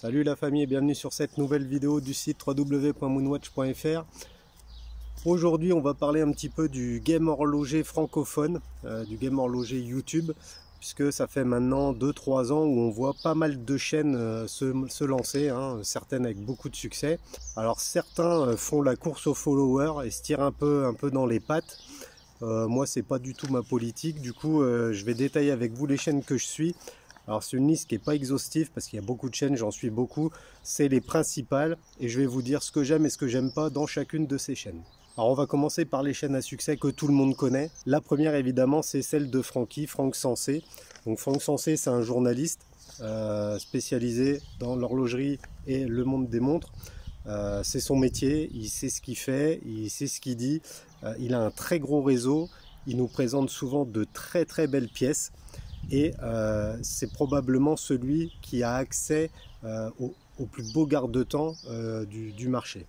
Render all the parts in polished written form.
Salut la famille et bienvenue sur cette nouvelle vidéo du site www.moonwatch.fr. Aujourd'hui on va parler un petit peu du game horloger francophone, du game horloger YouTube, puisque ça fait maintenant 2-3 ans où on voit pas mal de chaînes se lancer, certaines avec beaucoup de succès. Alors certains font la course aux followers et se tirent un peu dans les pattes. Moi c'est pas du tout ma politique, du coup je vais détailler avec vous les chaînes que je suis. Alors c'est une liste qui n'est pas exhaustive parce qu'il y a beaucoup de chaînes, j'en suis beaucoup. C'est les principales et je vais vous dire ce que j'aime et ce que j'aime pas dans chacune de ces chaînes. Alors on va commencer par les chaînes à succès que tout le monde connaît. La première évidemment c'est celle de Francky, Franck Sensé. Donc Franck Sensé c'est un journaliste spécialisé dans l'horlogerie et le monde des montres. C'est son métier, il sait ce qu'il fait, il sait ce qu'il dit. Il a un très gros réseau, il nous présente souvent de très belles pièces. Et c'est probablement celui qui a accès au plus beau garde-temps du marché.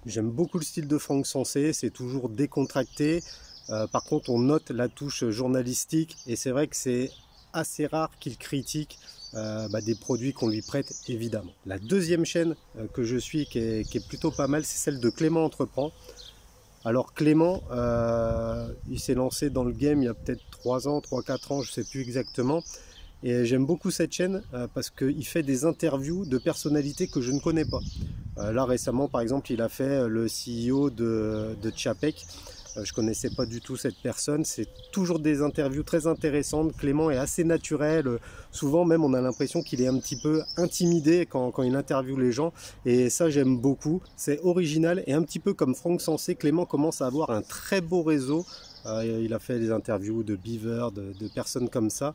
J'aime beaucoup le style de Franck Sensé, c'est toujours décontracté. Par contre, on note la touche journalistique et c'est vrai que c'est assez rare qu'il critique des produits qu'on lui prête, évidemment. La deuxième chaîne que je suis, qui est plutôt pas mal, c'est celle de Clément Entreprend. Alors Clément, il s'est lancé dans le game il y a peut-être 3 ans, 3-4 ans, je ne sais plus exactement. Et j'aime beaucoup cette chaîne parce qu'il fait des interviews de personnalités que je ne connais pas. Là récemment par exemple, il a fait le CEO de Chapek. Je ne connaissais pas du tout cette personne. C'est toujours des interviews très intéressantes. Clément est assez naturel. Souvent même on a l'impression qu'il est un petit peu intimidé quand il interviewe les gens. Et ça j'aime beaucoup. C'est original et un petit peu comme Franck Sensé, Clément commence à avoir un très beau réseau. Il a fait des interviews de Beaver, de personnes comme ça.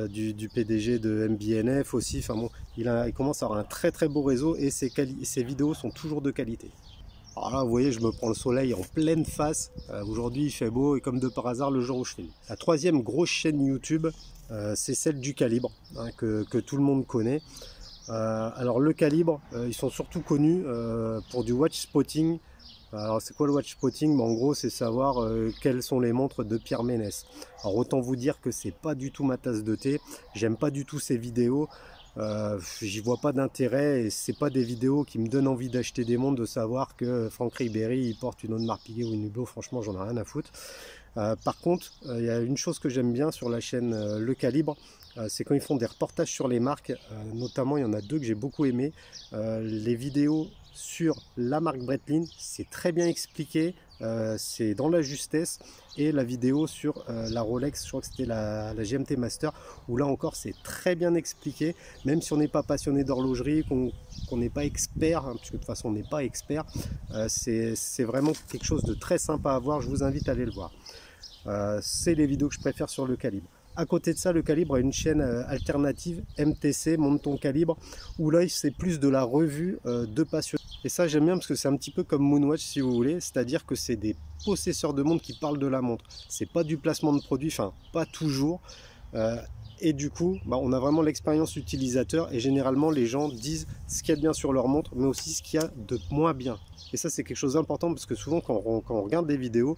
Du PDG de MBNF aussi. Enfin bon, il commence à avoir un très beau réseau et ses vidéos sont toujours de qualité. Alors là, vous voyez, je me prends le soleil en pleine face. Aujourd'hui, il fait beau et comme de par hasard, le jour où je filme. La troisième grosse chaîne YouTube, c'est celle du Calibre, que tout le monde connaît. Alors le Calibre, ils sont surtout connus pour du watch spotting. Alors c'est quoi le watch spotting? En gros, c'est savoir quelles sont les montres de Pierre Ménès. Alors autant vous dire que c'est pas du tout ma tasse de thé. J'aime pas du tout ces vidéos. J'y vois pas d'intérêt et c'est pas des vidéos qui me donnent envie d'acheter des montres, de savoir que Franck Ribéry il porte une Audemars Piguet ou une Hublot. Franchement j'en ai rien à foutre. Par contre il y a une chose que j'aime bien sur la chaîne Le Calibre, c'est quand ils font des reportages sur les marques, notamment il y en a deux que j'ai beaucoup aimé. Les vidéos sur la marque Breitling, c'est très bien expliqué, c'est dans la justesse, et la vidéo sur la Rolex, je crois que c'était la GMT Master, où là encore c'est très bien expliqué, même si on n'est pas passionné d'horlogerie, qu'on n'est pas expert, puisque de toute façon on n'est pas expert, c'est vraiment quelque chose de très sympa à voir, je vous invite à aller le voir. C'est les vidéos que je préfère sur Le Calibre. À côté de ça, Le Calibre a une chaîne alternative, MTC, Monte ton Calibre, où là c'est plus de la revue de passionnés. Et ça j'aime bien parce que c'est un petit peu comme Moonwatch si vous voulez, c'est-à-dire que c'est des possesseurs de montres qui parlent de la montre. C'est pas du placement de produit, enfin pas toujours. Et du coup, on a vraiment l'expérience utilisateur et généralement les gens disent ce qu'il y a de bien sur leur montre, mais aussi ce qu'il y a de moins bien. Et ça c'est quelque chose d'important parce que souvent quand on regarde des vidéos,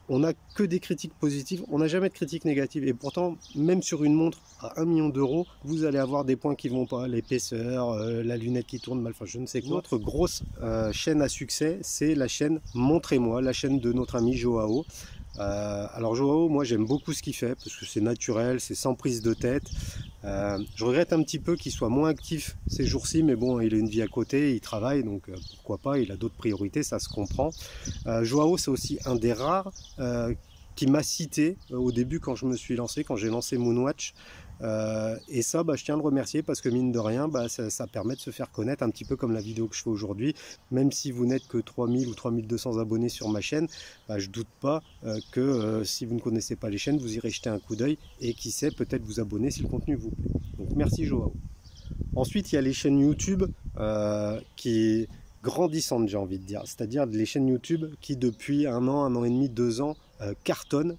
on n'a que des critiques positives, on n'a jamais de critiques négatives. Et pourtant, même sur une montre à 1 million d'euros, vous allez avoir des points qui ne vont pas, l'épaisseur, la lunette qui tourne mal, enfin je ne sais quoi. Notre grosse chaîne à succès, c'est la chaîne Montrez-moi, la chaîne de notre ami Joao. Alors Joao, moi j'aime beaucoup ce qu'il fait, parce que c'est naturel, c'est sans prise de tête. Je regrette un petit peu qu'il soit moins actif ces jours-ci, mais bon, il a une vie à côté, il travaille, donc pourquoi pas, il a d'autres priorités, ça se comprend. Joao, c'est aussi un des rares qui m'a cité au début quand je me suis lancé, quand j'ai lancé Moonwatch. Et ça, je tiens à le remercier parce que mine de rien, ça permet de se faire connaître un petit peu comme la vidéo que je fais aujourd'hui. Même si vous n'êtes que 3000 ou 3200 abonnés sur ma chaîne, je doute pas que si vous ne connaissez pas les chaînes, vous irez jeter un coup d'œil et qui sait, peut-être vous abonner si le contenu vous plaît. Donc merci Joao. Ensuite, il y a les chaînes YouTube qui grandissantes, j'ai envie de dire, c'est-à-dire les chaînes YouTube qui depuis 1 an et demi, 2 ans cartonnent.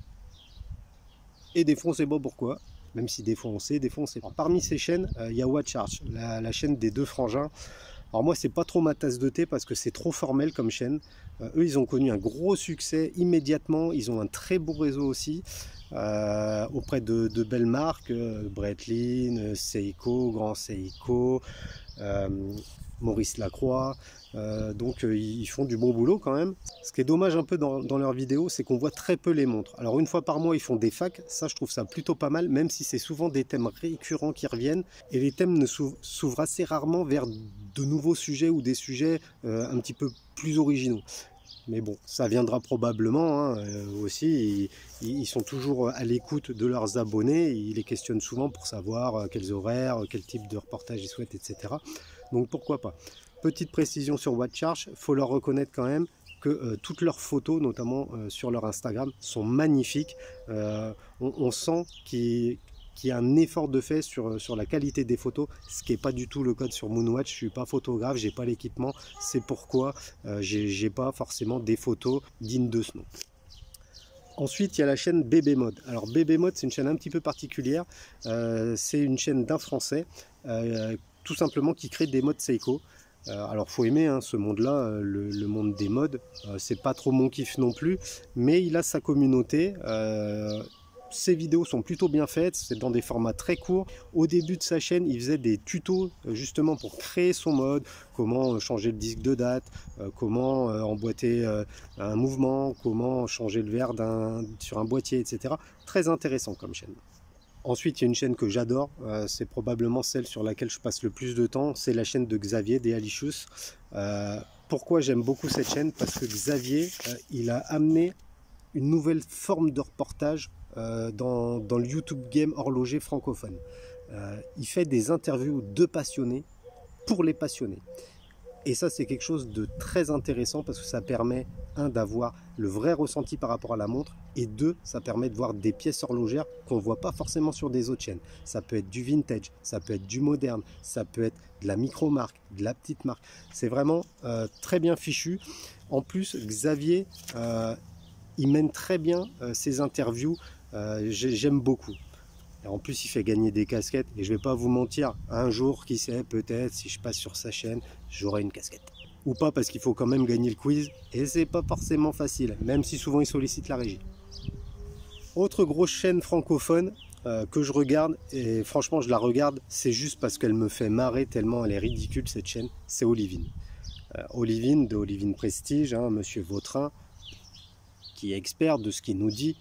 Et des fois on sait pas pourquoi. Même si des fois on sait, des fois on sait pas. Parmi ces chaînes, il y a WatchArch, la chaîne des deux frangins. Alors moi, c'est pas trop ma tasse de thé parce que c'est trop formel comme chaîne. Eux, ils ont connu un gros succès immédiatement. Ils ont un très beau réseau aussi auprès de belles marques, Breitling, Seiko, Grand Seiko, Maurice Lacroix. Donc ils font du bon boulot quand même. Ce qui est dommage un peu dans leurs vidéos, c'est qu'on voit très peu les montres. Alors une fois par mois, ils font des facs. Ça, je trouve ça plutôt pas mal, même si c'est souvent des thèmes récurrents qui reviennent. Et les thèmes ne s'ouvrent assez rarement vers de nouveaux sujets ou des sujets un petit peu plus originaux. Mais bon, ça viendra probablement hein, aussi. Ils sont toujours à l'écoute de leurs abonnés. Ils les questionnent souvent pour savoir quels horaires, quel type de reportage ils souhaitent, etc. Donc pourquoi pas. Petite précision sur WatchCharge, il faut leur reconnaître quand même que toutes leurs photos, notamment sur leur Instagram, sont magnifiques. On sent qu'il y a un effort de fait sur la qualité des photos, ce qui n'est pas du tout le cas sur Moonwatch. Je ne suis pas photographe, j'ai pas l'équipement, c'est pourquoi j'ai pas forcément des photos dignes de ce nom. Ensuite, il y a la chaîne BB Mode. Alors BB Mode, c'est une chaîne un petit peu particulière. C'est une chaîne d'un Français, tout simplement qui crée des modes Seiko. Alors faut aimer hein, ce monde-là, le monde des modes. C'est pas trop mon kiff non plus, mais il a sa communauté. Ses vidéos sont plutôt bien faites, c'est dans des formats très courts. Au début de sa chaîne, il faisait des tutos justement pour créer son mode, comment changer le disque de date, comment emboîter un mouvement, comment changer le verre sur un boîtier, etc. Très intéressant comme chaîne. Ensuite, il y a une chaîne que j'adore, c'est probablement celle sur laquelle je passe le plus de temps, c'est la chaîne de Xavier Dealicious. Pourquoi j'aime beaucoup cette chaîne? Parce que Xavier, il a amené une nouvelle forme de reportage dans le YouTube Game horloger francophone. Il fait des interviews de passionnés pour les passionnés. Et ça, c'est quelque chose de très intéressant parce que ça permet, un, d'avoir le vrai ressenti par rapport à la montre, et deux, ça permet de voir des pièces horlogères qu'on ne voit pas forcément sur des autres chaînes. Ça peut être du vintage, ça peut être du moderne, ça peut être de la micro-marque, de la petite marque. C'est vraiment très bien fichu. En plus, Xavier, il mène très bien ses interviews. J'aime beaucoup. Et en plus, il fait gagner des casquettes. Et je ne vais pas vous mentir, un jour, qui sait, peut-être, si je passe sur sa chaîne, j'aurai une casquette. Ou pas, parce qu'il faut quand même gagner le quiz. Et c'est pas forcément facile, même si souvent il sollicite la régie. Autre grosse chaîne francophone que je regarde, et franchement, je la regarde, c'est juste parce qu'elle me fait marrer tellement elle est ridicule, cette chaîne, c'est Olivine. Olivine, de Olivine Prestige, hein, Monsieur Vautrin, qui est expert de ce qu'il nous dit.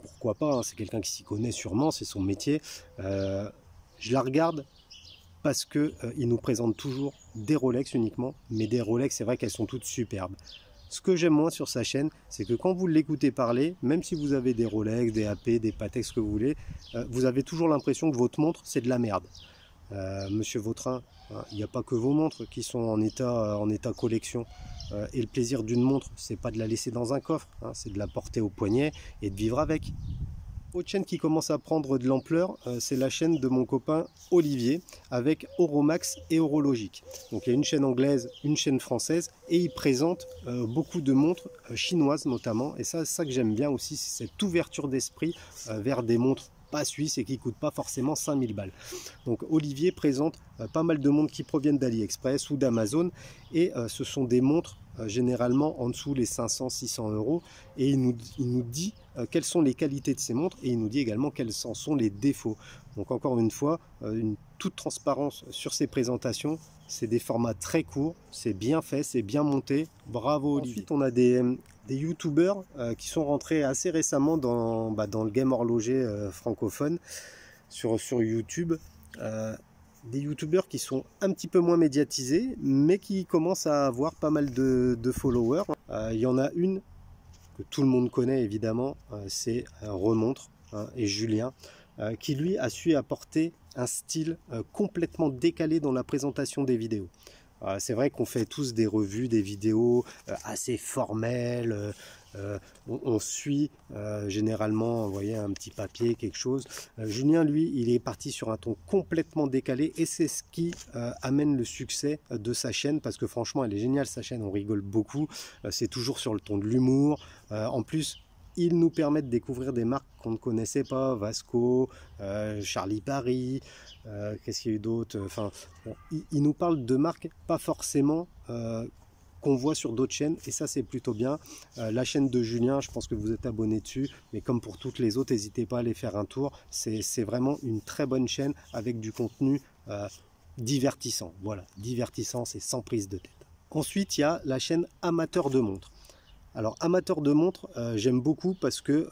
Pourquoi pas, hein, c'est quelqu'un qui s'y connaît sûrement, c'est son métier. Je la regarde parce qu'il nous présente toujours des Rolex uniquement, mais des Rolex, c'est vrai qu'elles sont toutes superbes. Ce que j'aime moins sur sa chaîne, c'est que quand vous l'écoutez parler, même si vous avez des Rolex, des AP, des Patek, ce que vous voulez, vous avez toujours l'impression que votre montre, c'est de la merde. Monsieur Vautrin, il n'y a pas que vos montres qui sont en état collection. Et le plaisir d'une montre, c'est pas de la laisser dans un coffre, hein, c'est de la porter au poignet et de vivre avec. Autre chaîne qui commence à prendre de l'ampleur, c'est la chaîne de mon copain Olivier avec Oromax et Horologique. Donc il y a une chaîne anglaise, une chaîne française, et il présente beaucoup de montres chinoises notamment. Et ça, c'est ça que j'aime bien aussi, c'est cette ouverture d'esprit vers des montres pas suisses et qui ne coûtent pas forcément 5000 balles. Donc Olivier présente pas mal de montres qui proviennent d'AliExpress ou d'Amazon, et ce sont des montres généralement en dessous les 500-600 euros, et il nous dit quelles sont les qualités de ces montres, et il nous dit également quels en sont les défauts. Donc encore une fois, une toute transparence sur ces présentations. C'est des formats très courts, c'est bien fait, c'est bien monté, bravo Olivier. Ensuite on a des youtubeurs qui sont rentrés assez récemment dans le game horloger francophone sur YouTube. Des youtubeurs qui sont un petit peu moins médiatisés, mais qui commencent à avoir pas mal de followers. Il y en a une que tout le monde connaît évidemment, c'est Remontre, hein, et Julien, qui lui a su apporter un style complètement décalé dans la présentation des vidéos. C'est vrai qu'on fait tous des revues, des vidéos assez formelles, on suit généralement, vous voyez, un petit papier, quelque chose. Julien, lui, il est parti sur un ton complètement décalé, et c'est ce qui amène le succès de sa chaîne, parce que franchement, elle est géniale sa chaîne, on rigole beaucoup, c'est toujours sur le ton de l'humour. En plus, Ils nous permettent de découvrir des marques qu'on ne connaissait pas, Vasco, Charlie Paris, qu'est-ce qu'il y a eu d'autre, enfin, bon, ils nous parlent de marques pas forcément qu'on voit sur d'autres chaînes, et ça c'est plutôt bien. La chaîne de Julien, je pense que vous êtes abonné dessus, mais comme pour toutes les autres, n'hésitez pas à aller faire un tour. C'est vraiment une très bonne chaîne avec du contenu divertissant. Voilà, divertissant, c'est sans prise de tête. Ensuite, il y a la chaîne Amateur de montres. Alors, Amateur de montres, j'aime beaucoup parce que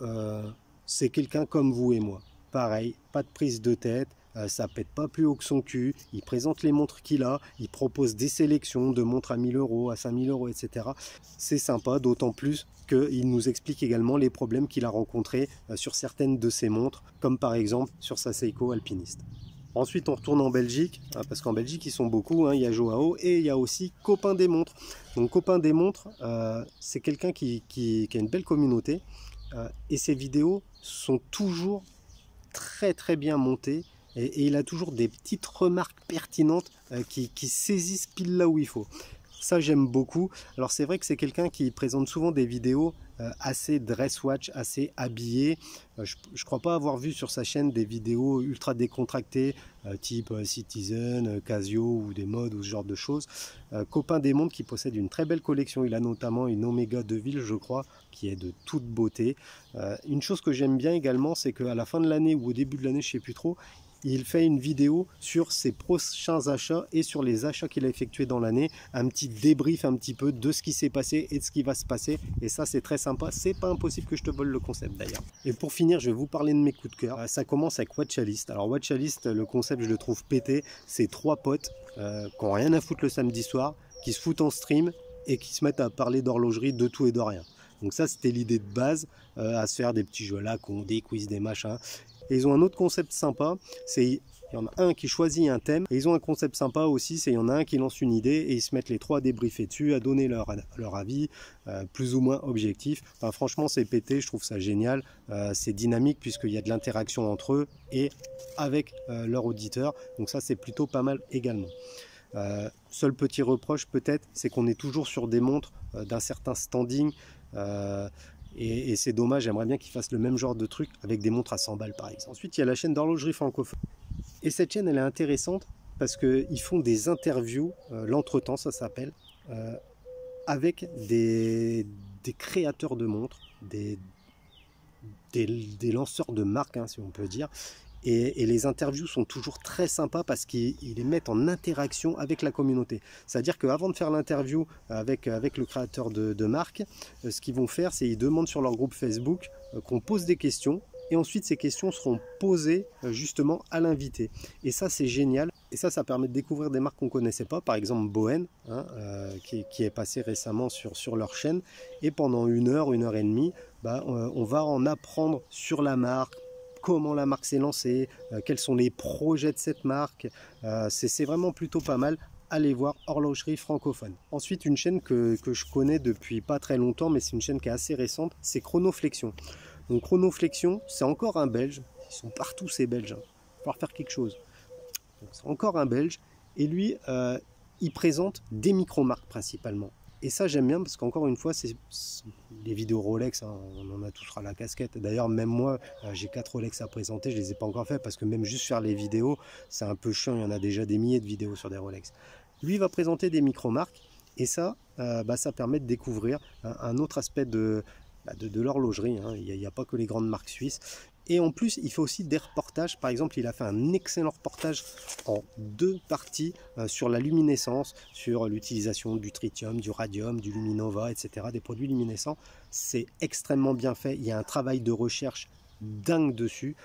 c'est quelqu'un comme vous et moi. Pareil, pas de prise de tête, ça pète pas plus haut que son cul. Il présente les montres qu'il a, il propose des sélections de montres à 1000 euros, à 5000 euros, etc. C'est sympa, d'autant plus qu'il nous explique également les problèmes qu'il a rencontrés sur certaines de ses montres, comme par exemple sur sa Seiko alpiniste. Ensuite, on retourne en Belgique, parce qu'en Belgique, ils sont beaucoup. Il y a Joao et il y a aussi Copain des montres. Donc, Copain des montres, c'est quelqu'un qui a une belle communauté. Et ses vidéos sont toujours très très bien montées. Et il a toujours des petites remarques pertinentes qui saisissent pile là où il faut. Ça, j'aime beaucoup. Alors, c'est vrai que c'est quelqu'un qui présente souvent des vidéos assez dress-watch, assez habillé. Je ne crois pas avoir vu sur sa chaîne des vidéos ultra décontractées, type Citizen, Casio ou des modes ou ce genre de choses. Copain des montres qui possède une très belle collection. Il a notamment une Omega Deville, je crois, qui est de toute beauté. Une chose que j'aime bien également, c'est qu'à la fin de l'année ou au début de l'année, je ne sais plus trop, il fait une vidéo sur ses prochains achats et sur les achats qu'il a effectués dans l'année, un petit débrief un petit peu de ce qui s'est passé et de ce qui va se passer, et ça c'est très sympa. C'est pas impossible que je te vole le concept d'ailleurs. Et pour finir, je vais vous parler de mes coups de cœur. Ça commence avec Watchalist. Alors Watchalist, le concept je le trouve pété. C'est trois potes qui n'ont rien à foutre le samedi soir, qui se foutent en stream et qui se mettent à parler d'horlogerie, de tout et de rien. Donc ça c'était l'idée de base, à se faire des petits jeux là, des quiz, des machins. Et ils ont un autre concept sympa, c'est il y en a un qui choisit un thème, et ils ont un concept sympa aussi, c'est il y en a un qui lance une idée, et ils se mettent les trois à débriefer dessus, à donner leur avis, plus ou moins objectif. Enfin, franchement c'est pété, je trouve ça génial, c'est dynamique puisqu'il y a de l'interaction entre eux et avec leur auditeur, donc ça c'est plutôt pas mal également. Seul petit reproche peut-être, c'est qu'on est toujours sur des montres d'un certain standing, et c'est dommage, j'aimerais bien qu'ils fassent le même genre de truc avec des montres à 100 balles par exemple. Ensuite, il y a la chaîne d'horlogerie francophone. Et cette chaîne, elle est intéressante parce qu'ils font des interviews, l'entretemps ça s'appelle, avec des créateurs de montres, des lanceurs de marques, si on peut dire. Et les interviews sont toujours très sympas parce qu'ils les mettent en interaction avec la communauté. C'est-à-dire qu'avant de faire l'interview avec le créateur de marque, ce qu'ils vont faire, c'est qu'ils demandent sur leur groupe Facebook qu'on pose des questions. Et ensuite, ces questions seront posées justement à l'invité. Et ça, c'est génial. Et ça permet de découvrir des marques qu'on ne connaissait pas. Par exemple, Bohen, qui est passé récemment sur leur chaîne. Et pendant une heure et demie, on va en apprendre sur la marque, comment la marque s'est lancée, quels sont les projets de cette marque. C'est vraiment plutôt pas mal. Allez voir Horlogerie francophone. Ensuite, une chaîne que je connais depuis pas très longtemps, mais c'est une chaîne qui est assez récente, c'est Chronoflexion. Donc Chronoflexion, c'est encore un Belge. Ils sont partout ces Belges. Il va falloir faire quelque chose. C'est encore un Belge. Et lui, il présente des micro-marques principalement. Et ça, j'aime bien parce qu'encore une fois, c'est les vidéos Rolex, on en a tous à la casquette. D'ailleurs, même moi, j'ai 4 Rolex à présenter, je ne les ai pas encore fait parce que même juste faire les vidéos, c'est un peu chiant. Il y en a déjà des milliers de vidéos sur des Rolex. Lui, il va présenter des micro-marques et ça, ça permet de découvrir un autre aspect de l'horlogerie. Il n'y a pas que les grandes marques suisses. Et en plus, il fait aussi des reportages. Par exemple, il a fait un excellent reportage en 2 parties sur la luminescence, sur l'utilisation du tritium, du radium, du luminova, etc., des produits luminescents. C'est extrêmement bien fait. Il y a un travail de recherche dingue dessus.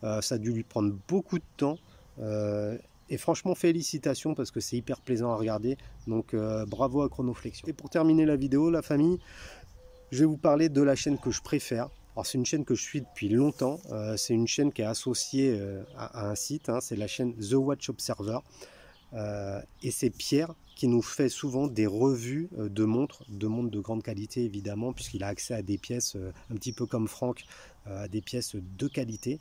Ça a dû lui prendre beaucoup de temps. Et franchement, félicitations parce que c'est hyper plaisant à regarder. Donc, bravo à Chronoflexion. Et pour terminer la vidéo, la famille, je vais vous parler de la chaîne que je préfère. Alors c'est une chaîne que je suis depuis longtemps, c'est une chaîne qui est associée à un site, c'est la chaîne The Watch Observer, et c'est Pierre qui nous fait souvent des revues de montres de grande qualité évidemment, puisqu'il a accès à des pièces, un petit peu comme Franck, à des pièces de qualité,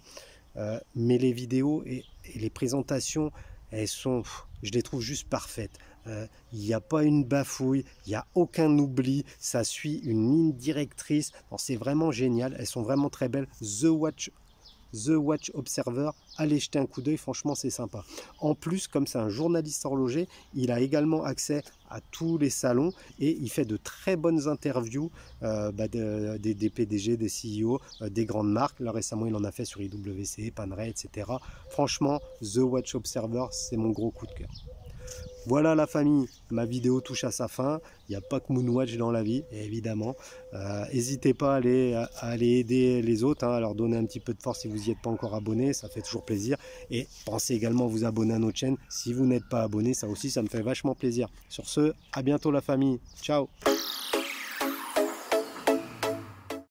mais les vidéos et les présentations, je les trouve juste parfaites. Il n'y a pas une bafouille, il n'y a aucun oubli, ça suit une ligne directrice. C'est vraiment génial, elles sont vraiment très belles. The Watch Observer, allez jeter un coup d'œil, franchement c'est sympa. En plus, comme c'est un journaliste horloger, il a également accès à tous les salons et il fait de très bonnes interviews des PDG, des CEO, des grandes marques. Là récemment il en a fait sur IWC, Panerai, etc. Franchement, The Watch Observer, c'est mon gros coup de cœur. Voilà la famille, ma vidéo touche à sa fin. Il n'y a pas que Moonwatch dans la vie, évidemment. N'hésitez pas à aller aider les autres, à leur donner un petit peu de force si vous n'y êtes pas encore abonné, ça fait toujours plaisir. Et pensez également à vous abonner à notre chaîne si vous n'êtes pas abonné, ça aussi ça me fait vachement plaisir. Sur ce, à bientôt la famille, ciao.